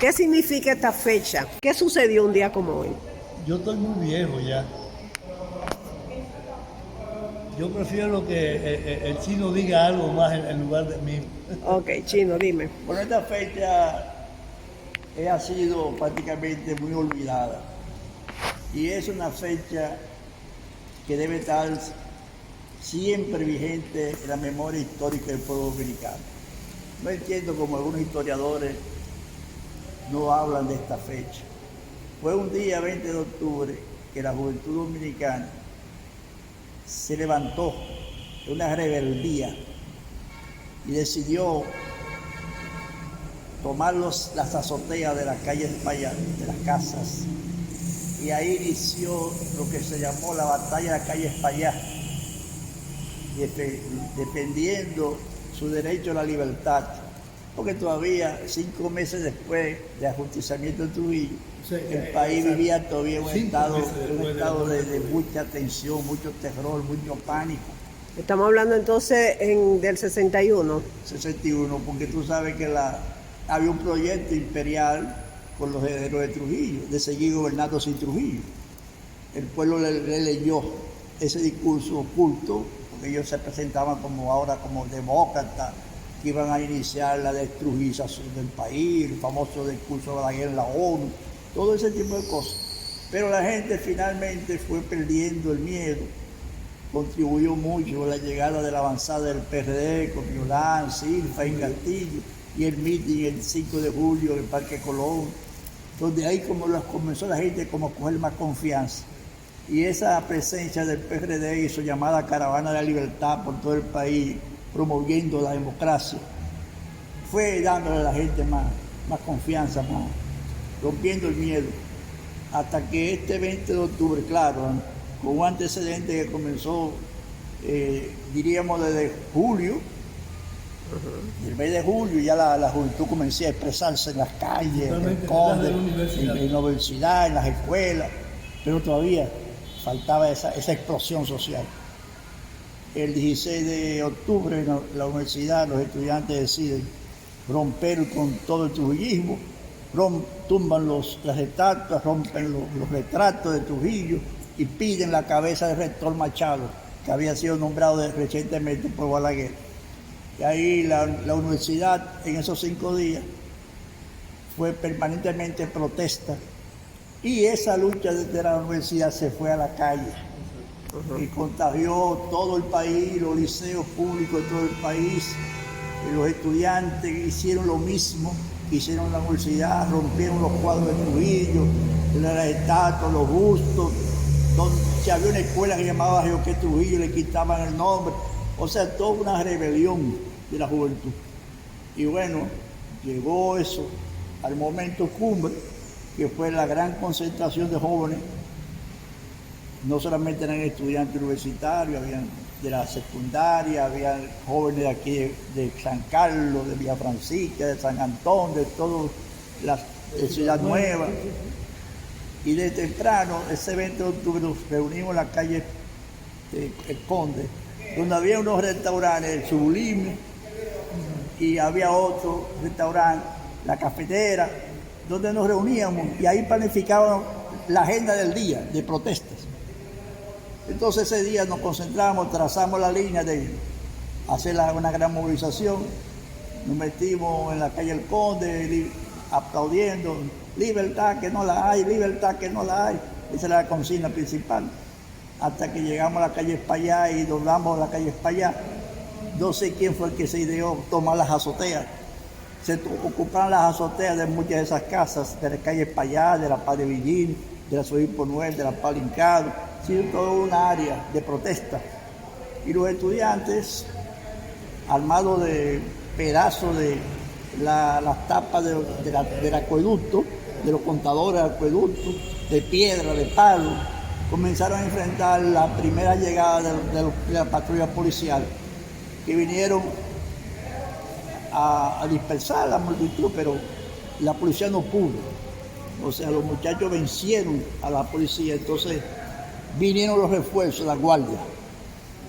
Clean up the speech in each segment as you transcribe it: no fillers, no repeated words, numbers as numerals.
¿Qué significa esta fecha? ¿Qué sucedió un día como hoy? Yo estoy muy viejo ya. Yo prefiero que el chino diga algo más en lugar de mí. Ok, Chino, dime. Bueno, esta fecha ha sido prácticamente muy olvidada y es una fecha que debe estar siempre vigente en la memoria histórica del pueblo dominicano. No entiendo cómo algunos historiadores no hablan de esta fecha. Fue un día 20 de octubre que la juventud dominicana se levantó de una rebeldía y decidió tomar las azoteas de las calles España, de las casas, y ahí inició lo que se llamó la batalla de la calle España, defendiendo su derecho a la libertad, porque todavía 5 meses después del ajusticiamiento de Trujillo, el país vivía todavía en un estado de mucha tensión, mucho terror, mucho pánico. Estamos hablando entonces del 61. 61, porque tú sabes que había un proyecto imperial con los herederos de Trujillo, de seguir gobernando sin Trujillo. El pueblo le leyó ese discurso oculto, porque ellos se presentaban como demócratas, que iban a iniciar la destrujización del país, el famoso discurso de Balaguer en la ONU, todo ese tipo de cosas. Pero la gente finalmente fue perdiendo el miedo. Contribuyó mucho a la llegada de la avanzada del PRD con Violán, Silva y Castillo, y el mitin el 5 de julio en el Parque Colón, donde ahí comenzó la gente como a coger más confianza. Y esa presencia del PRD y su llamada Caravana de la Libertad por todo el país, promoviendo la democracia, fue dándole a la gente más confianza, rompiendo el miedo, hasta que este 20 de octubre, claro, con un antecedente que comenzó, diríamos desde julio, el mes de julio ya la juventud comenzó a expresarse en las calles, en el Conde, en la universidad, en las escuelas, pero todavía faltaba esa explosión social. El 16 de octubre en la universidad los estudiantes deciden romper con todo el trujillismo, tumban las estatuas, rompen los retratos de Trujillo y piden la cabeza del rector Machado, que había sido nombrado recientemente por Balaguer. Y ahí la universidad en esos 5 días fue permanentemente protesta, y esa lucha desde la universidad se fue a la calle y contagió todo el país, los liceos públicos de todo el país, y los estudiantes hicieron lo mismo, hicieron la universidad, rompieron los cuadros de Trujillo, las estatuas, los bustos, donde si había una escuela que llamaba Geoqué Trujillo le quitaban el nombre, o sea, toda una rebelión de la juventud. Y bueno, llegó eso al momento cumbre, que fue la gran concentración de jóvenes. No solamente eran estudiantes universitarios, habían de la secundaria, había jóvenes de aquí de San Carlos, de Villa Francisca, de San Antón, de toda la Ciudad Nueva. Y de temprano, ese 20 de octubre, nos reunimos en la calle El Conde, donde había unos restaurantes, el Sublime, y había otro restaurante, la Cafetera, donde nos reuníamos y ahí planificábamos la agenda del día de protestas. Entonces ese día nos concentramos, trazamos la línea de hacer una gran movilización, nos metimos en la calle El Conde aplaudiendo, libertad que no la hay, libertad que no la hay. Esa era la consigna principal. Hasta que llegamos a la calle España y doblamos la calle España. No sé quién fue el que se ideó tomar las azoteas. Se ocuparon las azoteas de muchas de esas casas, de la calle España, de la Paz de Villín, de la Soy Noel, de la Paz Lincado, sino toda una área de protesta. Y los estudiantes, armados de pedazos de las tapas del acueducto, de los contadores del acueducto, de piedra, de palo, comenzaron a enfrentar la primera llegada de la patrulla policial, que vinieron a dispersar la multitud, pero la policía no pudo. O sea, los muchachos vencieron a la policía, entonces vinieron los refuerzos, la guardia,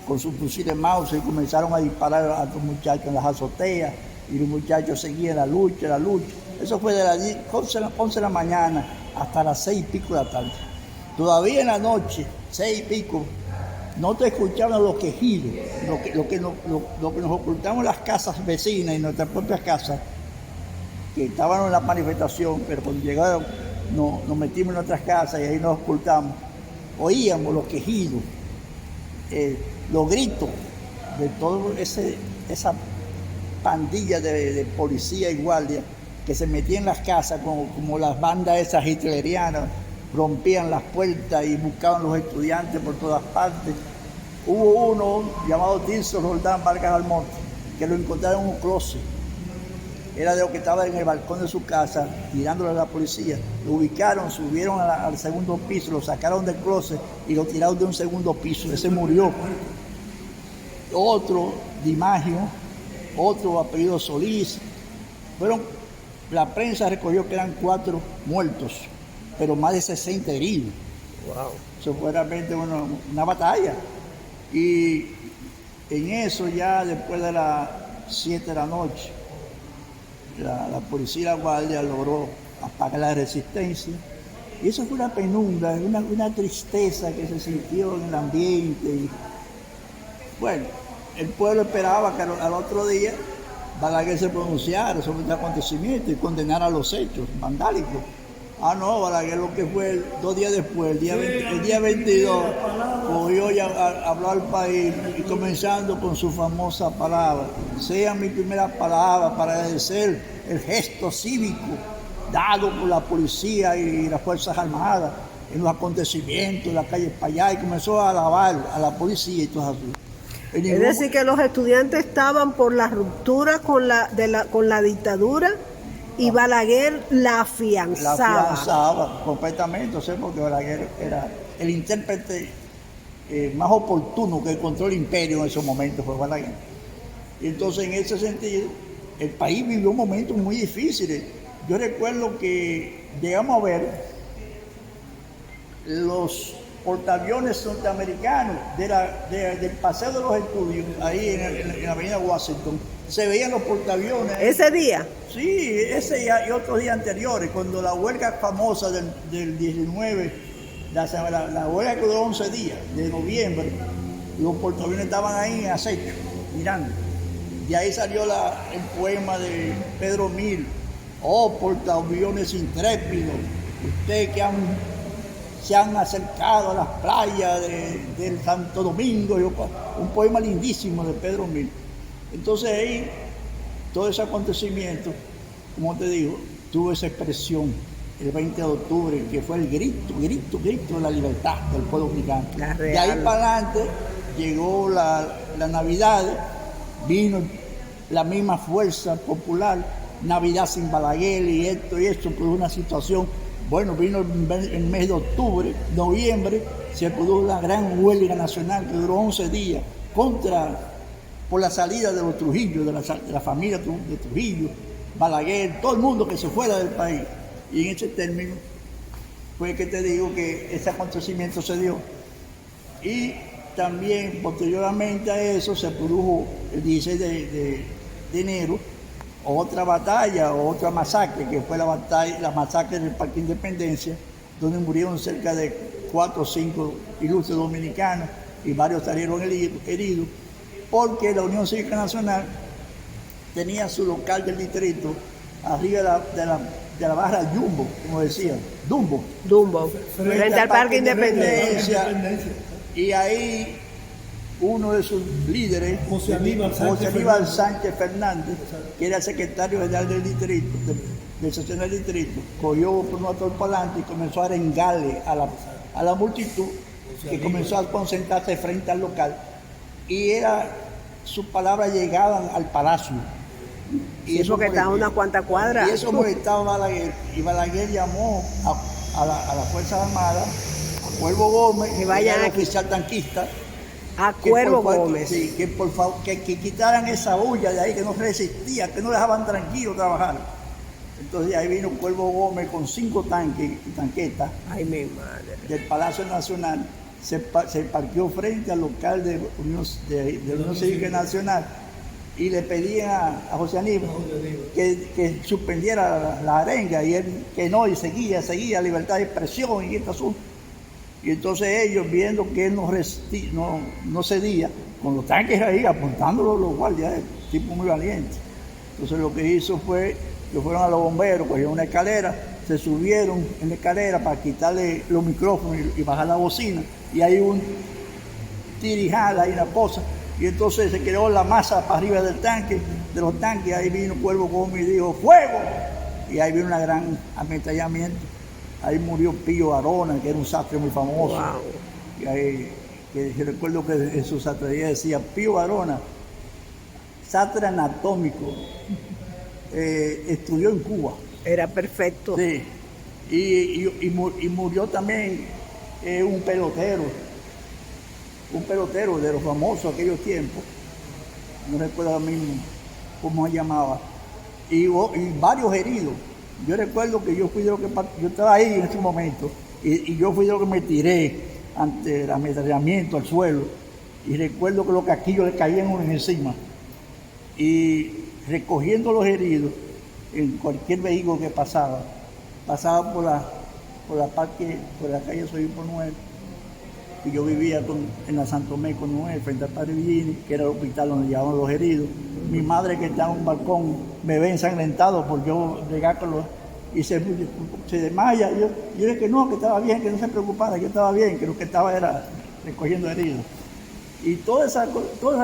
con sus fusiles Mauser y comenzaron a disparar a los muchachos en las azoteas, y los muchachos seguían la lucha, Eso fue de las 11 de la mañana hasta las 6 y pico de la tarde. Todavía en la noche, 6 y pico, no te escuchaban los quejidos, lo que nos ocultamos en las casas vecinas y nuestras propias casas, que estaban en la manifestación, pero cuando llegaron nos metimos en nuestras casas y ahí nos ocultamos. Oíamos los quejidos, los gritos de toda esa pandilla de policía y guardia que se metía en las casas como las bandas esas hitlerianas, rompían las puertas y buscaban los estudiantes por todas partes. Hubo uno llamado Tirso Roldán Vargas Almonte, que lo encontraron en un closet. Era de lo que estaba en el balcón de su casa, tirándole a la policía. Lo ubicaron, subieron al segundo piso, lo sacaron del closet y lo tiraron de un segundo piso. Ese murió. Otro, Dimagio, otro apellido Solís. La prensa recogió que eran 4 muertos, pero más de 60 heridos. Wow. Eso fue realmente una batalla. Y en eso ya después de las 7 de la noche, la policía y la guardia logró apagar la resistencia. Y eso fue una penumbra, una tristeza que se sintió en el ambiente. Y, bueno, el pueblo esperaba que al otro día Balaguer se pronunciara sobre este acontecimiento y condenara los hechos vandálicos. No, Balaguer lo que fue 2 días después, el día 22, cogió y habló al país y comenzando con su famosa palabra. Sea mi primera palabra para agradecer el gesto cívico dado por la policía y las Fuerzas Armadas en los acontecimientos en la calle Payá, y comenzó a alabar a la policía y todo eso. Es decir, que los estudiantes estaban por la ruptura con la dictadura y Balaguer la afianzaba. La afianzaba completamente, porque Balaguer era el intérprete más oportuno que encontró el imperio en esos momentos, fue Balaguer. Y entonces, en ese sentido, el país vivió momentos muy difíciles. Yo recuerdo que llegamos a ver los portaaviones norteamericanos del Paseo de los Estudios, ahí en la avenida Washington. Se veían los portaaviones. ¿Ese día? Sí, ese y otros días anteriores, cuando la huelga famosa del 19, la huelga que duró 11 días, de noviembre, los portaaviones estaban ahí en acecho, mirando. De ahí salió el poema de Pedro Mil: oh, portaaviones intrépidos, ustedes que se han acercado a las playas del Santo Domingo, un poema lindísimo de Pedro Mil. Entonces ahí, todo ese acontecimiento, como te digo, tuvo esa expresión el 20 de octubre, que fue el grito de la libertad del pueblo dominicano. De ahí para adelante llegó la Navidad, vino la misma fuerza popular, Navidad sin Balaguer y esto, produjo una situación. Bueno, vino el mes de octubre, noviembre, se produjo la gran huelga nacional que duró 11 días por la salida de los Trujillo, de la familia de Trujillo, Balaguer, todo el mundo que se fuera del país. Y en ese término fue que te digo que ese acontecimiento se dio. Y también, posteriormente a eso, se produjo el 16 de enero otra batalla, otra masacre, que fue la masacre del Parque Independencia, donde murieron cerca de 4 o 5 ilustres dominicanos y varios salieron heridos, porque la Unión Cívica Nacional tenía su local del distrito arriba de la barra Jumbo, como decían, Dumbo, frente al Parque Independencia. Y ahí uno de sus líderes, José Aníbal Sánchez Fernández, que era secretario general del distrito, del sección del distrito, cogió por un motor para adelante y comenzó a arengarle a la multitud, que comenzó a concentrarse frente al local, y sus palabras llegaban al palacio. Y eso que estaba a unas cuantas cuadras. Y eso molestaba a Balaguer, y Balaguer llamó a las Fuerzas Armadas, a Cuervo Gómez, que era el oficial tanquista, a Cuervo Gómez. Sí, que por favor, que quitaran esa bulla de ahí, que no resistía, que no dejaban tranquilo trabajar. Entonces ahí vino Cuervo Gómez con 5 tanques y tanquetas. Ay, mi madre. Del Palacio Nacional, se parqueó frente al local de Unión Cívica Nacional y le pedían a José Aníbal que suspendiera la arenga, y él que no, y seguía, libertad de expresión y este asunto. Y entonces ellos, viendo que él no cedía, con los tanques ahí apuntándolo los guardias, tipo muy valiente. Entonces lo que hizo fue que fueron a los bomberos, cogieron una escalera, se subieron en la escalera para quitarle los micrófonos y bajar la bocina, y hay un tirijala, hay una cosa, y entonces se creó la masa para arriba del tanque, de los tanques. Ahí vino Cuervo Gómez y dijo ¡fuego! Y ahí vino un gran ametrallamiento. Ahí murió Pío Arona, que era un sastre muy famoso. Wow. Y ahí, que yo recuerdo que en su sastrería decía Pío Arona, sastre anatómico, estudió en Cuba. Era perfecto. Sí. Y murió también un pelotero de los famosos aquellos tiempos, no recuerdo ahora mismo cómo se llamaba, y varios heridos. Yo recuerdo que yo estaba ahí en ese momento, y yo fui de lo que me tiré ante el ametrallamiento al suelo, y recuerdo que los casquillos le caían uno encima, y recogiendo los heridos en cualquier vehículo que pasaba por la calle Soyupo 9, y yo vivía en la Santo Tomé con Noel, frente al Padre Villini, que era el hospital donde llevaban los heridos. Mi madre, que estaba en un balcón, me ve ensangrentado por yo llegar con los... y se desmaya. Yo dije que no, que estaba bien, que no se preocupara, que estaba bien, que lo que estaba era recogiendo heridos. Y toda esa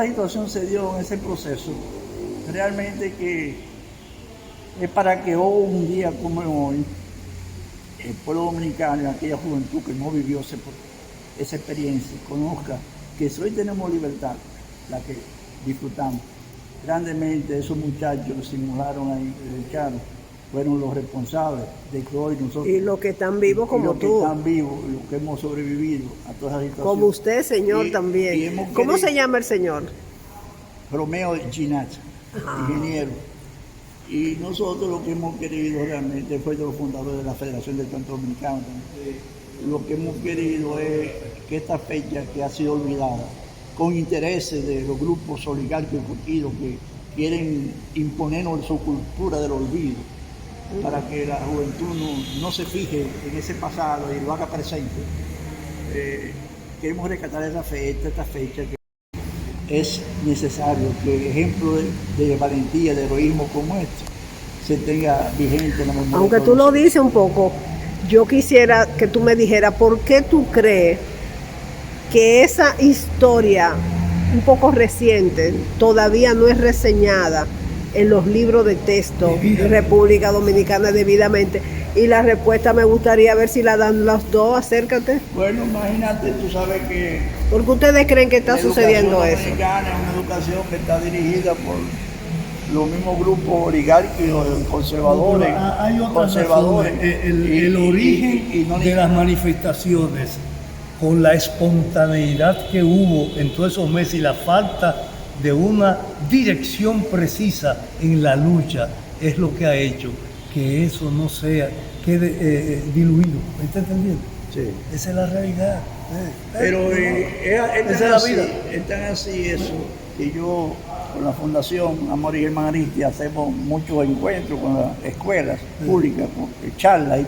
situación se dio en ese proceso. Realmente que es para que hoy, un día como hoy, el pueblo dominicano y aquella juventud que no vivió esa experiencia, conozca que si hoy tenemos libertad, la que disfrutamos grandemente. Esos muchachos simularon ahí, lucharon, fueron los responsables de que hoy nosotros... Y los que están vivos como tú. Los que están vivos, los que hemos sobrevivido a todas esas situaciones. Como usted, señor, también. ¿Cómo se llama el señor? Romeo Ginach, ingeniero. Y nosotros lo que hemos querido realmente fue de los fundadores de la Federación del Canto Dominicano. Lo que hemos querido es que esta fecha que ha sido olvidada, con intereses de los grupos oligárquicos que quieren imponernos su cultura del olvido, para que la juventud no se fije en ese pasado y lo haga presente. Queremos rescatar esta fecha que es necesario que ejemplo de valentía, de heroísmo como este, se tenga vigente en la memoria. Aunque tú lo dices un poco, yo quisiera que tú me dijeras por qué tú crees que esa historia un poco reciente todavía no es reseñada en los libros de texto de República Dominicana debidamente. Y la respuesta me gustaría ver si la dan los dos. Acércate. Bueno, imagínate, tú sabes que... ¿Por qué ustedes creen que está sucediendo eso? La educación dominicana es una educación que está dirigida por los mismos grupos oligárquicos, conservadores. Hay otras razones. El origen de las manifestaciones, con la espontaneidad que hubo en todos esos meses y la falta de una dirección precisa en la lucha, es lo que ha hecho que eso no quede diluido. ¿Me está entendiendo? Sí. Esa es la realidad. Pero esa es la vida. Es tan así eso, que yo con la Fundación Amor y Hermanaristia hacemos muchos encuentros con las escuelas públicas, charlas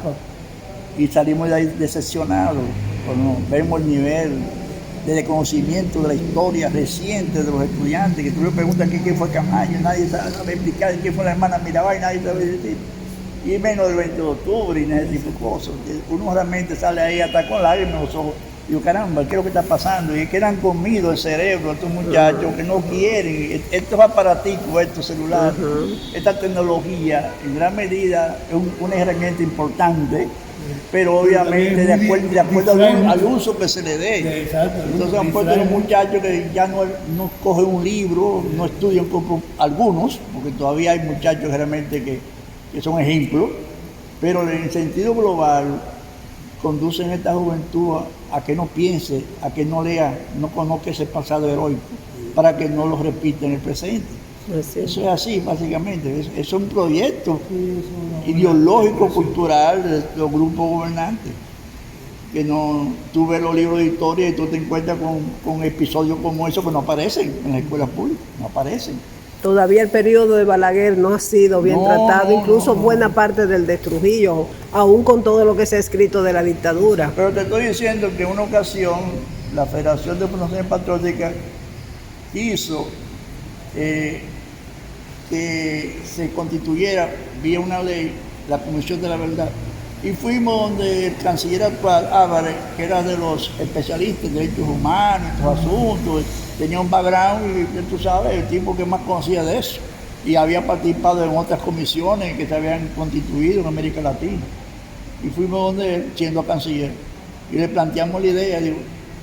y salimos de ahí decepcionados cuando vemos el nivel de conocimiento de la historia reciente de los estudiantes, que tú le preguntas quién fue Camaño, nadie sabe explicar quién fue la hermana Mirabal, nadie sabe decir, y menos del 20 de octubre y ese tipo de cosas. Uno realmente sale ahí hasta con lágrimas en los ojos. Digo, caramba, ¿qué es lo que está pasando? Y es que le han comido el cerebro a estos muchachos que no quieren. Estos aparaticos, estos celulares, esta tecnología, en gran medida es una herramienta importante, pero obviamente de acuerdo al uso que se le dé. Entonces han puesto los muchachos que ya no cogen un libro, no estudian como algunos, porque todavía hay muchachos realmente que son ejemplos, pero en el sentido global conducen a esta juventud a que no piense, a que no lea, no conozca ese pasado heroico, para que no lo repita en el presente. Eso es así, básicamente. Es un proyecto ideológico, cultural de los grupos gobernantes. Que tú ves los libros de historia y tú te encuentras con episodios como esos que no aparecen en las escuelas públicas, no aparecen. Todavía el periodo de Balaguer no ha sido bien tratado, incluso buena parte del de Trujillo, aún con todo lo que se ha escrito de la dictadura. Pero te estoy diciendo que en una ocasión la Federación de Fundaciones Patrióticas hizo que se constituyera vía una ley la Comisión de la Verdad. Y fuimos donde el canciller actual, Álvarez, que era de los especialistas en derechos humanos, estos asuntos, tenía un background, y tú sabes, el tipo que más conocía de eso. Y había participado en otras comisiones que se habían constituido en América Latina. Y fuimos donde él, siendo canciller, y le planteamos la idea, digo,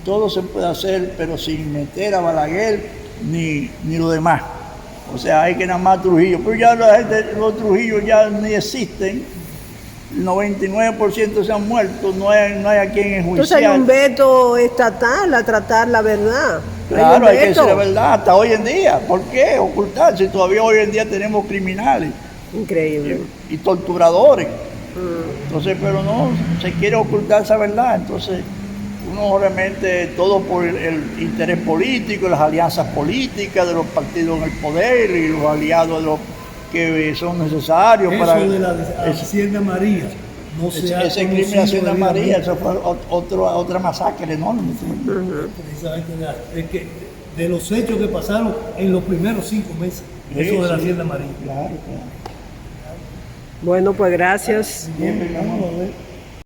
todo se puede hacer, pero sin meter a Balaguer ni lo demás. O sea, hay que nada más Trujillo. Pero ya la gente, los Trujillos ya ni existen. El 99% se han muerto, no hay a quien enjuiciar. Entonces hay un veto estatal a tratar la verdad. Claro, hay que decir la verdad, hasta hoy en día. ¿Por qué ocultar si todavía hoy en día tenemos criminales? Increíble. Y torturadores. Entonces, pero no, se quiere ocultar esa verdad. Entonces, uno realmente, todo por el interés político, las alianzas políticas de los partidos en el poder y los aliados de los que son necesarios eso para... de la Hacienda María. No ese crimen de Hacienda María, eso fue otra masacre enorme. Precisamente es que de los hechos que pasaron en los primeros 5 meses, eso de la Hacienda María. Claro. Bueno, pues gracias. Bien, vamos a ver.